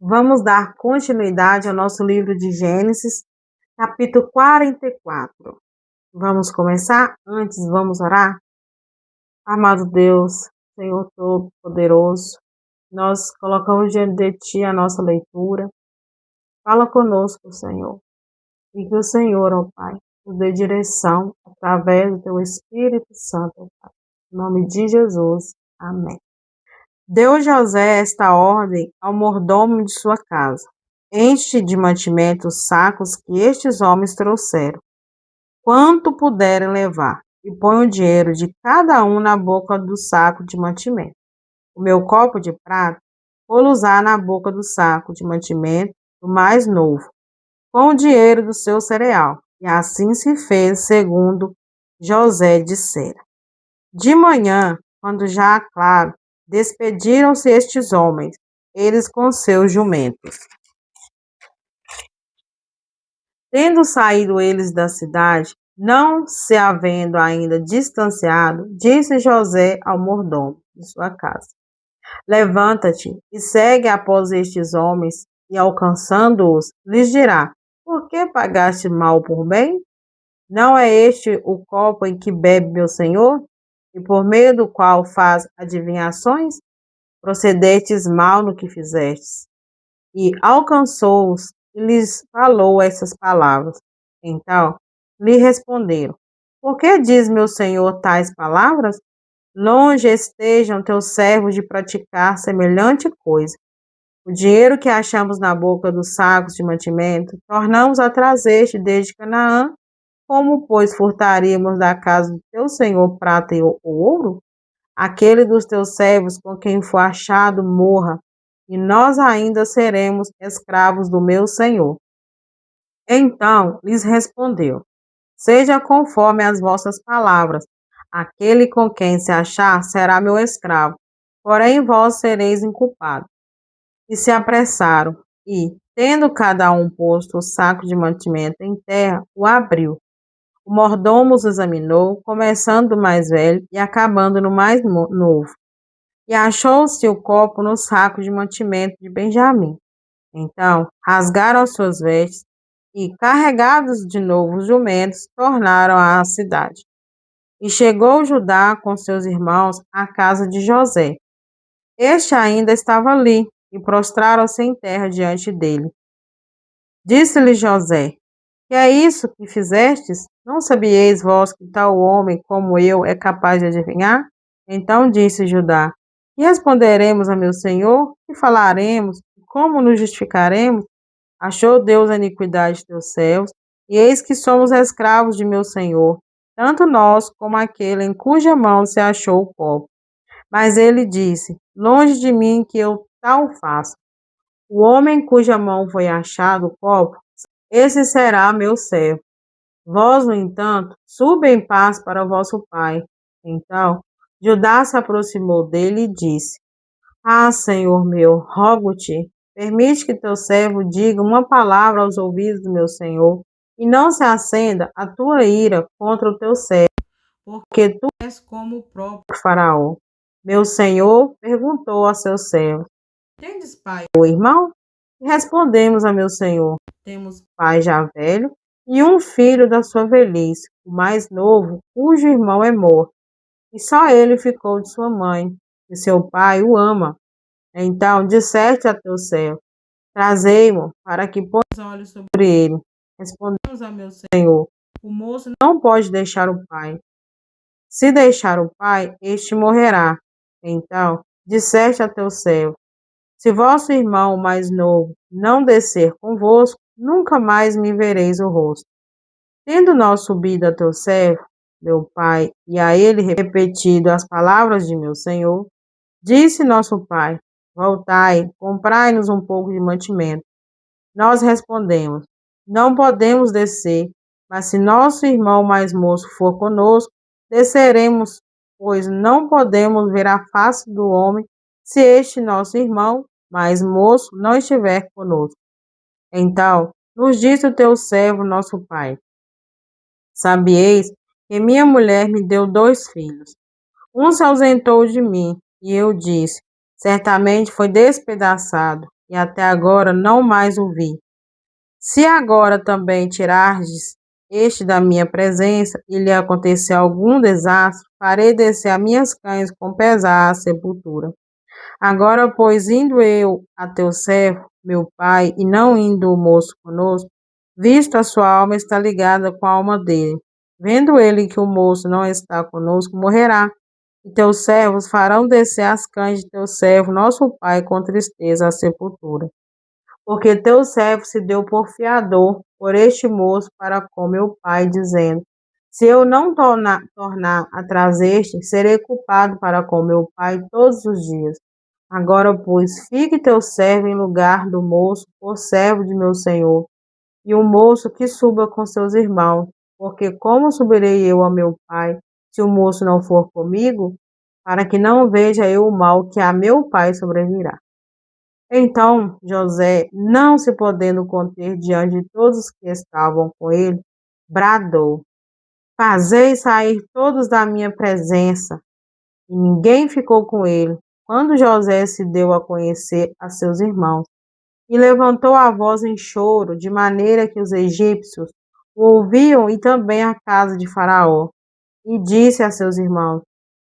Vamos dar continuidade ao nosso livro de Gênesis, capítulo 44. Vamos começar? Antes, vamos orar? Amado Deus, Senhor Todo-Poderoso, nós colocamos diante de Ti a nossa leitura. Fala conosco, Senhor, e que o Senhor, ó Pai, nos dê direção através do Teu Espírito Santo, ó Pai. Em nome de Jesus, amém. Deu José esta ordem ao mordomo de sua casa: enche de mantimento os sacos que estes homens trouxeram, quanto puderem levar, e põe o dinheiro de cada um na boca do saco de mantimento. O meu copo de prata vou usar na boca do saco de mantimento do mais novo, com o dinheiro do seu cereal. E assim se fez, segundo José dissera. De manhã, quando já claro, despediram-se estes homens, eles com seus jumentos. Tendo saído eles da cidade, não se havendo ainda distanciado, disse José ao mordomo de sua casa: levanta-te e segue após estes homens, e alcançando-os, lhes dirá: por que pagaste mal por bem? Não é este o copo em que bebe meu senhor, e por meio do qual faz adivinhações? Procedestes mal no que fizestes. E alcançou-os e lhes falou essas palavras. Então lhe responderam: por que diz meu senhor tais palavras? Longe estejam teus servos de praticar semelhante coisa. O dinheiro que achamos na boca dos sacos de mantimento, tornamos a trazer-te desde Canaã. Como, pois, furtaríamos da casa do teu senhor prata e ouro? Aquele dos teus servos com quem for achado morra, e nós ainda seremos escravos do meu senhor. Então lhes respondeu: seja conforme as vossas palavras. Aquele com quem se achar será meu escravo, porém vós sereis inculpados. E se apressaram, e, tendo cada um posto o saco de mantimento em terra, o abriu. O mordomo os examinou, começando do mais velho e acabando no mais novo. E achou-se o copo no saco de mantimento de Benjamim. Então rasgaram as suas vestes e, carregados de novo os jumentos, tornaram à cidade. E chegou Judá com seus irmãos à casa de José. Este ainda estava ali, e prostraram-se em terra diante dele. Disse-lhe José: que é isso que fizestes? Não sabieis vós que tal homem como eu é capaz de adivinhar? Então disse Judá: que responderemos a meu senhor? Que falaremos? Como nos justificaremos? Achou Deus a iniquidade de teus servos, e eis que somos escravos de meu senhor, tanto nós como aquele em cuja mão se achou o copo. Mas ele disse: longe de mim que eu tal faça. O homem cuja mão foi achado o copo, esse será meu servo. Vós, no entanto, suba em paz para o vosso pai. Então Judá se aproximou dele e disse: ah, Senhor meu, rogo-te, permite que teu servo diga uma palavra aos ouvidos do meu senhor, e não se acenda a tua ira contra o teu servo, porque tu és como o próprio Faraó. Meu senhor perguntou a seus servos: tendes pai ou irmão? E respondemos a meu senhor: temos pai já velho e um filho da sua velhice, o mais novo, cujo irmão é morto, e só ele ficou de sua mãe, e seu pai o ama. Então disseste a teu servo: trazei-mo, para que ponha os olhos sobre ele. Respondemos a meu senhor: o moço não pode deixar o pai. Se deixar o pai, este morrerá. Então disseste a teu servo: se vosso irmão mais novo não descer convosco, nunca mais me vereis o rosto. Tendo nós subido a teu servo, meu pai, e a ele repetido as palavras de meu senhor, disse nosso pai: voltai, comprai-nos um pouco de mantimento. Nós respondemos: não podemos descer, mas se nosso irmão mais moço for conosco, desceremos, pois não podemos ver a face do homem se este nosso irmão mais moço não estiver conosco. Então nos disse o teu servo, nosso pai: sabieis que minha mulher me deu 2 filhos. Um se ausentou de mim, e eu disse: certamente foi despedaçado, e até agora não mais o vi. Se agora também tirardes este da minha presença, e lhe acontecer algum desastre, farei descer as minhas cães com pesar à sepultura. Agora, pois, indo eu a teu servo, meu pai, e não indo o moço conosco, visto a sua alma está ligada com a alma dele. Vendo ele que o moço não está conosco, morrerá. E teus servos farão descer as cães de teu servo, nosso pai, com tristeza à sepultura. Porque teu servo se deu por fiador por este moço para com meu pai, dizendo: Se eu não tornar a trazer-te, serei culpado para com meu pai todos os dias. Agora, pois, fique teu servo em lugar do moço, por servo de meu senhor, e o moço que suba com seus irmãos, porque como subirei eu a meu pai, se o moço não for comigo, para que não veja eu o mal que a meu pai sobrevirá. Então José, não se podendo conter diante de todos os que estavam com ele, bradou: Fazei sair todos da minha presença. E ninguém ficou com ele, quando José se deu a conhecer a seus irmãos. E levantou a voz em choro, de maneira que os egípcios o ouviam e também a casa de Faraó. E disse a seus irmãos: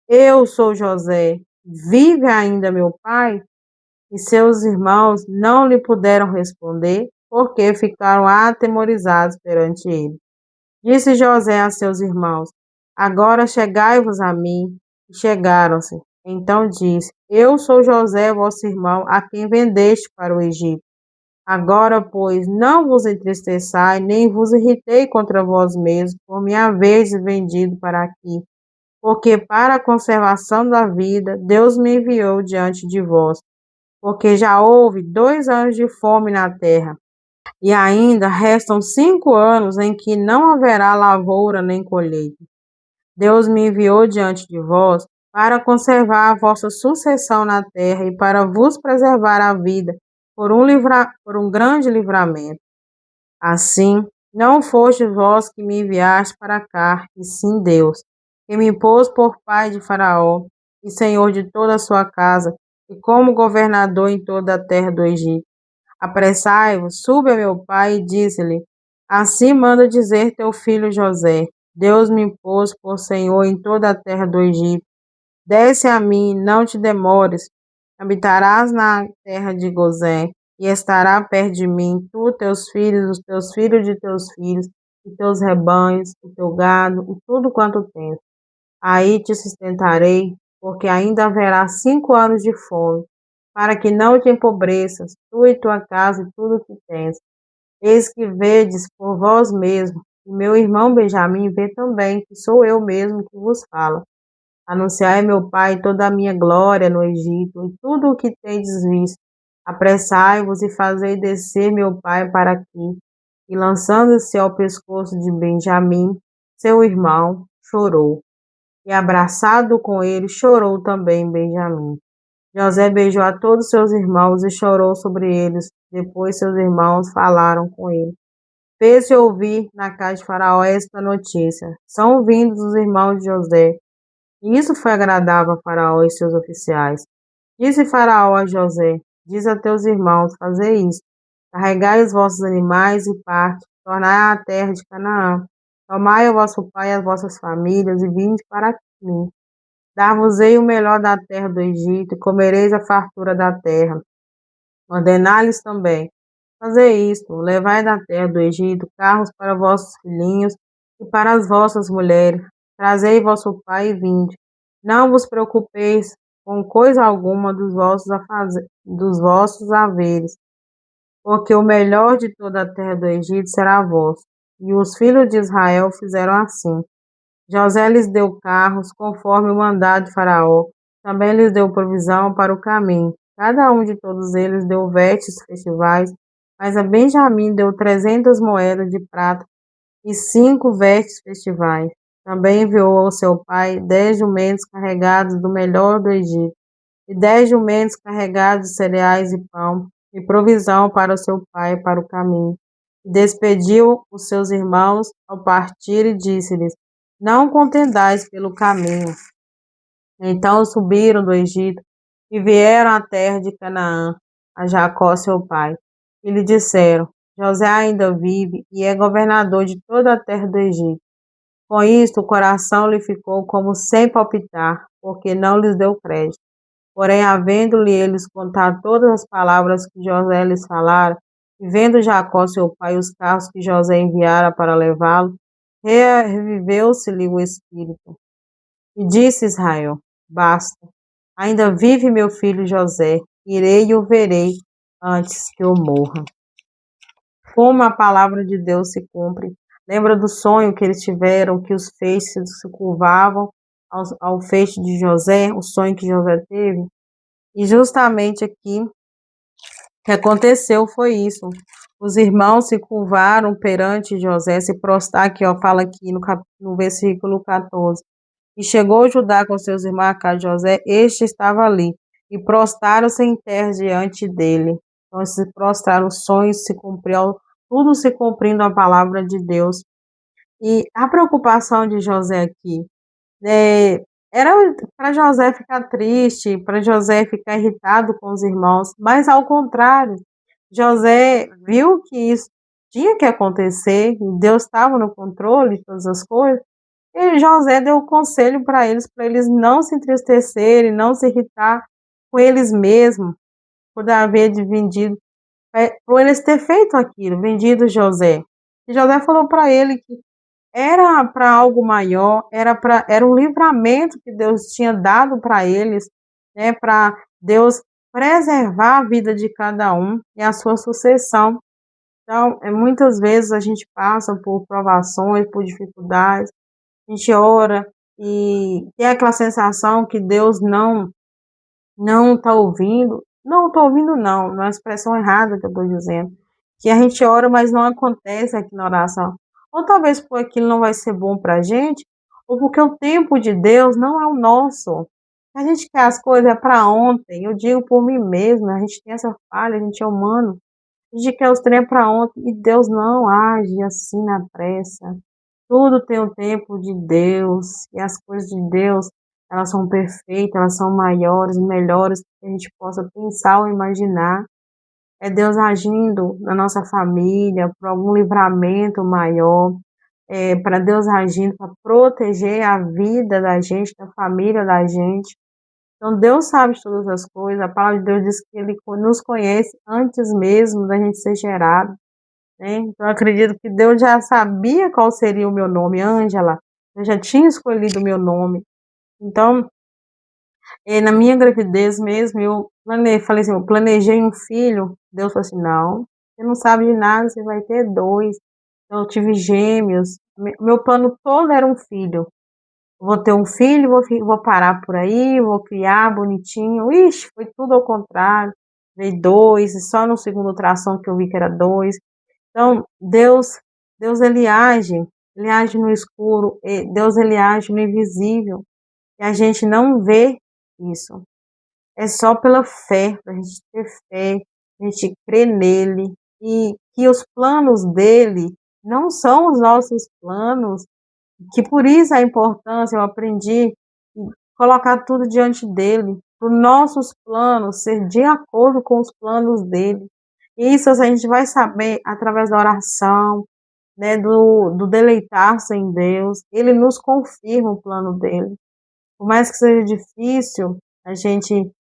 Eu sou José, vive ainda meu pai? E seus irmãos não lhe puderam responder, porque ficaram atemorizados perante ele. Disse José a seus irmãos: Agora chegai-vos a mim. E chegaram-se. Então disse: Eu sou José, vosso irmão, a quem vendeste para o Egito. Agora, pois, não vos entristeçai, nem vos irritei contra vós mesmos, por me haveres vendido para aqui, porque para a conservação da vida Deus me enviou diante de vós, porque já houve 2 anos de fome na terra, e ainda restam 5 anos em que não haverá lavoura nem colheita. Deus me enviou diante de vós para conservar a vossa sucessão na terra e para vos preservar a vida por um grande livramento. Assim, não fostes vós que me enviaste para cá, e sim Deus, que me pôs por pai de Faraó e senhor de toda a sua casa, e como governador em toda a terra do Egito. Apressai-vos, sube a meu pai e disse-lhe: Assim manda dizer teu filho José: Deus me pôs por senhor em toda a terra do Egito. Desce a mim, não te demores. Habitarás na terra de Gozém, e estará perto de mim, tu, teus filhos, os teus filhos de teus filhos, e teus rebanhos, o teu gado, e tudo quanto tens. Aí te sustentarei, porque ainda haverá 5 anos de fome, para que não te empobreças, tu e tua casa e tudo o que tens. Eis que vedes por vós mesmos, e meu irmão Benjamim vê também, que sou eu mesmo que vos falo. Anunciai meu pai toda a minha glória no Egito, e tudo o que tendes visto. Apressai-vos e fazei descer meu pai para aqui. E lançando-se ao pescoço de Benjamim, seu irmão, chorou. E abraçado com ele, chorou também Benjamim. José beijou a todos seus irmãos e chorou sobre eles. Depois seus irmãos falaram com ele. Fez-se ouvir na casa de Faraó esta notícia: São vindos os irmãos de José. E isso foi agradável a Faraó e seus oficiais. Disse Faraó a José: Diz a teus irmãos: Fazei isto. Carregai os vossos animais e parte, tornai a terra de Canaã. Tomai o vosso pai e as vossas famílias e vinde para mim. Dar-vos-ei o melhor da terra do Egito, e comereis a fartura da terra. Ordenai-lhes também: Fazei isto, levai da terra do Egito carros para vossos filhinhos e para as vossas mulheres. Trazei vosso pai e vinde. Não vos preocupeis com coisa alguma dos vossos haveres, porque o melhor de toda a terra do Egito será vosso. E os filhos de Israel fizeram assim. José lhes deu carros, conforme o mandado de Faraó. Também lhes deu provisão para o caminho. Cada um de todos eles deu vestes festivais, mas a Benjamim deu 300 moedas de prata e 5 vestes festivais. Também enviou ao seu pai 10 jumentos carregados do melhor do Egito, e 10 jumentos carregados de cereais e pão, e provisão para o seu pai para o caminho. E despediu os seus irmãos ao partir e disse-lhes: Não contendais pelo caminho. Então subiram do Egito e vieram à terra de Canaã. a Jacó, seu pai, e lhe disseram: José ainda vive e é governador de toda a terra do Egito. Com isto, o coração lhe ficou como sem palpitar, porque não lhes deu crédito. Porém, havendo-lhe eles contado todas as palavras que José lhes falara, e vendo Jacó, seu pai, os carros que José enviara para levá-lo, reviveu-se-lhe o espírito. E disse Israel: Basta, ainda vive meu filho José, irei e o verei antes que eu morra. Como a palavra de Deus se cumpre. Lembra do sonho que eles tiveram, que os feixes se curvavam ao feixe de José, o sonho que José teve? E justamente aqui o que aconteceu foi isso. Os irmãos se curvaram perante José, se prostrar, aqui, ó, fala aqui no versículo 14. E chegou Judá com seus irmãos a casa de José, este estava ali, e prostraram-se em terra diante dele. Então, se prostraram, os sonhos se cumpriu, tudo se cumprindo a palavra de Deus. E a preocupação de José aqui, era para José ficar triste, para José ficar irritado com os irmãos, mas ao contrário, José viu que isso tinha que acontecer, e Deus estava no controle de todas as coisas, e José deu o conselho para eles não se entristecerem, não se irritar com eles mesmos, por haver vendido, por eles ter feito aquilo, vendido José. E José falou para ele que era para algo maior, era um livramento que Deus tinha dado para eles, né, para Deus preservar a vida de cada um e a sua sucessão. Então, muitas vezes a gente passa por provações, por dificuldades, a gente ora e tem aquela sensação que Deus não está ouvindo. Não está ouvindo, não é uma expressão errada que eu estou dizendo. Que a gente ora, mas não acontece aqui na oração. Ou talvez porque aquilo não vai ser bom para a gente, ou porque o tempo de Deus não é o nosso. A gente quer as coisas é para ontem. Eu digo por mim mesma, a gente tem essa falha, a gente é humano. A gente quer os trem para ontem e Deus não age assim na pressa. Tudo tem o tempo de Deus e as coisas de Deus, elas são perfeitas, elas são maiores, melhores do que a gente possa pensar ou imaginar. É Deus agindo na nossa família, por algum livramento maior, para Deus agindo para proteger a vida da gente, da família da gente. Então Deus sabe de todas as coisas, a palavra de Deus diz que Ele nos conhece antes mesmo da gente ser gerado. Né? Então, eu acredito que Deus já sabia qual seria o meu nome, Ângela. Eu já tinha escolhido o meu nome. Então, na minha gravidez mesmo, falei assim, eu planejei um filho. Deus falou assim, não, você não sabe de nada, você vai ter dois. Então, eu tive gêmeos. Meu plano todo era um filho. Vou ter um filho, vou parar por aí, vou criar bonitinho. Ixi, foi tudo ao contrário. Veio dois, e só no segundo ultrassom que eu vi que era dois. Então, Deus ele age no escuro, Deus ele age no invisível, e a gente não vê isso. É só pela fé, para a gente ter fé, a gente crer nele, e que os planos dele não são os nossos planos, que por isso a importância, eu aprendi, colocar tudo diante dele, para os nossos planos ser de acordo com os planos dele. Isso a gente vai saber através da oração, né, do deleitar-se em Deus. Ele nos confirma o plano dele. Por mais que seja difícil, a gente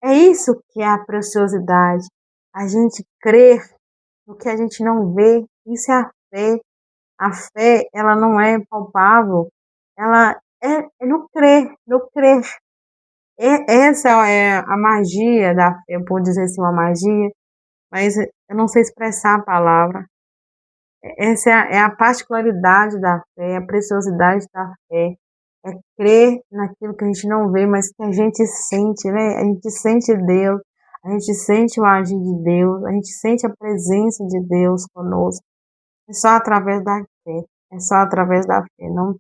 é isso que é a preciosidade. A gente crer no que a gente não vê. Isso é a fé. A fé, ela não é palpável. Ela é no crer, no crer. Essa é a magia da fé. Eu posso dizer assim, uma magia, mas eu não sei expressar a palavra. Essa é a particularidade da fé, a preciosidade da fé. É crer naquilo que a gente não vê, mas que a gente sente, né? A gente sente Deus, a gente sente o agir de Deus, a gente sente a presença de Deus conosco. É só através da fé, é só através da fé. Não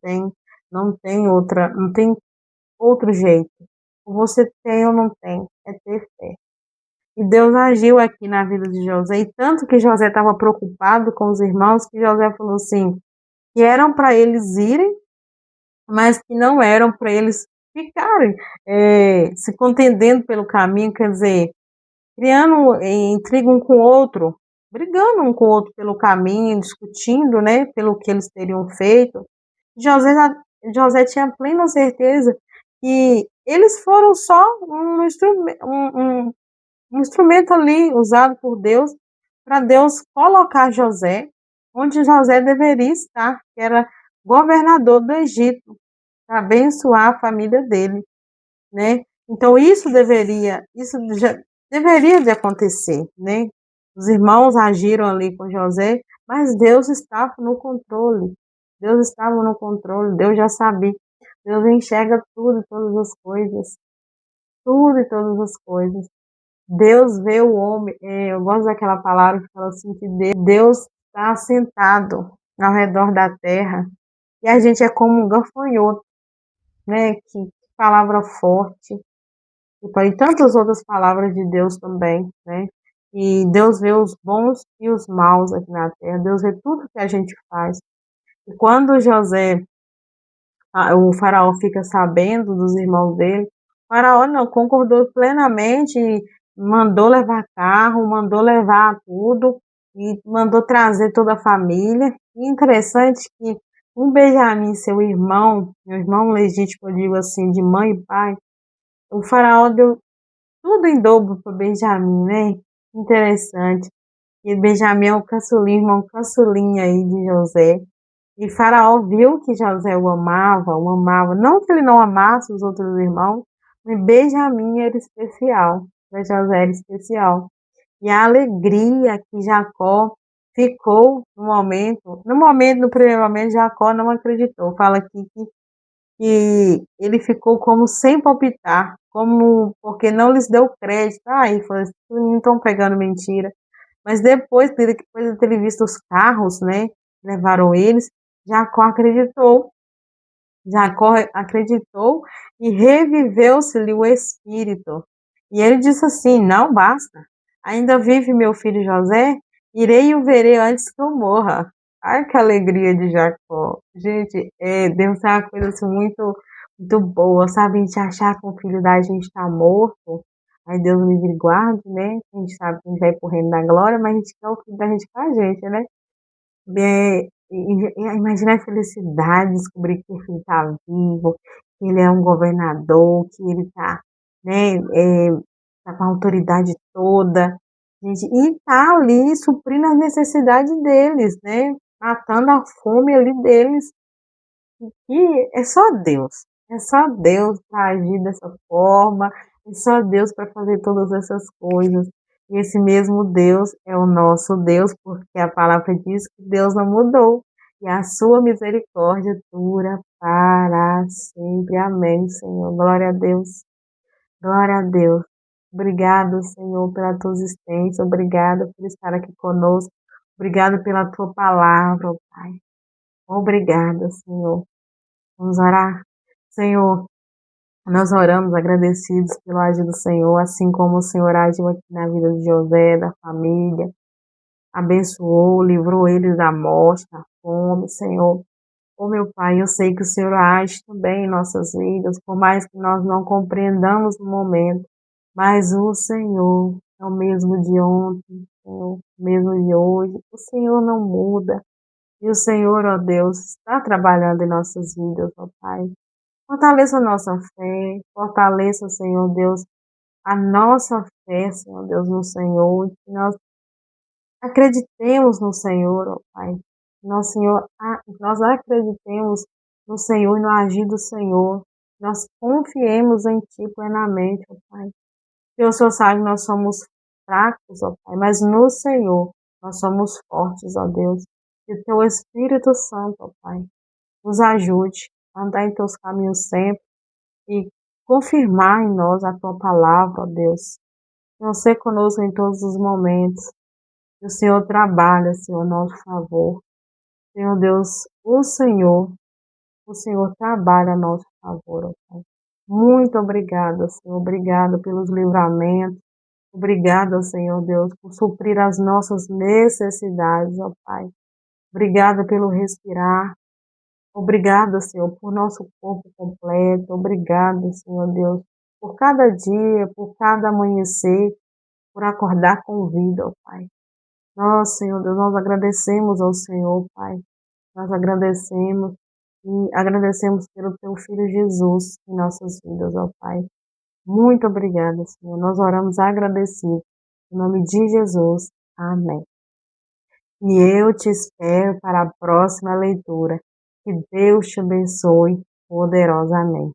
tem outro jeito. Ou você tem ou não tem, é ter fé. E Deus agiu aqui na vida de José, e tanto que José estava preocupado com os irmãos, que José falou assim, que eram para eles irem, mas que não eram para eles ficarem se contendendo pelo caminho, quer dizer, criando intriga um com o outro, brigando um com o outro pelo caminho, discutindo, né, pelo que eles teriam feito. José, José tinha plena certeza que eles foram só um instrumento ali usado por Deus para Deus colocar José onde José deveria estar, que era governador do Egito, para abençoar a família dele, né? Então isso já deveria de acontecer, né? Os irmãos agiram ali com José, mas Deus estava no controle. Deus estava no controle, Deus já sabia. Deus enxerga tudo e todas as coisas, tudo e todas as coisas. Deus vê o homem, eu gosto daquela palavra que fala assim, que Deus está sentado ao redor da terra e a gente é como um gafanhoto, né? Que palavra forte. E tantas outras palavras de Deus também, né? E Deus vê os bons e os maus aqui na terra. Deus vê tudo que a gente faz. E quando o faraó fica sabendo dos irmãos dele, o faraó não concordou plenamente, mandou levar carro, mandou levar tudo e mandou trazer toda a família. E interessante que um Benjamim, seu irmão, meu irmão legítimo, eu digo assim, de mãe e pai, o faraó deu tudo em dobro para Benjamim, né? Interessante. E Benjamim é o caçulinho, irmão caçulinha aí de José. E Faraó viu que José o amava. Não que ele não amasse os outros irmãos, mas Benjamim era especial. Mas José era especial. E a alegria que Jacó ficou no primeiro momento, Jacó não acreditou. Fala aqui que ele ficou como sem palpitar, como porque não lhes deu crédito. Aí falou assim, não estão pegando mentira. Mas depois de ter visto os carros, né, levaram eles, Jacó acreditou. Jacó acreditou e reviveu-se-lhe o espírito. E ele disse assim: não basta, ainda vive meu filho José, irei e o verei antes que eu morra. Ai, que alegria de Jacó. Gente, deve ser uma coisa assim, muito boa, sabe? A gente achar que o filho da gente está morto. Aí Deus me livre e guarde, né? A gente sabe que a gente vai correndo na glória, mas a gente quer o filho da gente com a gente, né? Imagina a felicidade, descobrir que ele está vivo, que ele é um governador, que ele está, né, tá com a autoridade toda, gente, e está ali suprindo as necessidades deles, né, matando a fome ali deles, e é só Deus para agir dessa forma, é só Deus para fazer todas essas coisas. E esse mesmo Deus é o nosso Deus, porque a palavra diz que Deus não mudou. E a sua misericórdia dura para sempre. Amém, Senhor. Glória a Deus. Glória a Deus. Obrigado, Senhor, pela tua existência. Obrigado por estar aqui conosco. Obrigado pela tua palavra, ó Pai. Obrigada, Senhor. Vamos orar. Senhor, nós oramos agradecidos pelo agir do Senhor, assim como o Senhor agiu aqui na vida de José, da família, abençoou, livrou eles da morte, da fome, Senhor. Oh, meu Pai, eu sei que o Senhor age também em nossas vidas, por mais que nós não compreendamos no momento, mas o Senhor é o mesmo de ontem, Senhor, o mesmo de hoje. O Senhor não muda. E o Senhor, ó Deus, está trabalhando em nossas vidas, ó Pai. Fortaleça a nossa fé, fortaleça, Senhor Deus, a nossa fé, Senhor Deus, no Senhor, que nós acreditemos no Senhor, ó Pai. Nós acreditemos no Senhor e no agir do Senhor. Nós confiemos em Ti plenamente, ó Pai. E o Senhor sabe que nós somos fracos, ó Pai, mas no Senhor nós somos fortes, ó Deus. Que o Teu Espírito Santo, ó Pai, nos ajude a andar em Teus caminhos sempre e confirmar em nós a Tua palavra, ó Deus. Senhor, ser conosco em todos os momentos. Que o Senhor trabalha, Senhor, a nosso favor. Senhor Deus, o Senhor trabalha a nosso favor, ó Pai. Muito obrigada, Senhor. Obrigada pelos livramentos. Obrigada, Senhor Deus, por suprir as nossas necessidades, ó Pai. Obrigada pelo respirar. Obrigada, Senhor, por nosso corpo completo. Obrigada, Senhor Deus, por cada dia, por cada amanhecer. por acordar com vida, ó Pai. Nós, Senhor Deus, nós agradecemos ao Senhor, Pai. Nós agradecemos e agradecemos pelo Teu Filho Jesus em nossas vidas, ó Pai. Muito obrigada, Senhor. Nós oramos agradecidos. Em nome de Jesus. Amém. E eu te espero para a próxima leitura. Que Deus te abençoe poderosamente.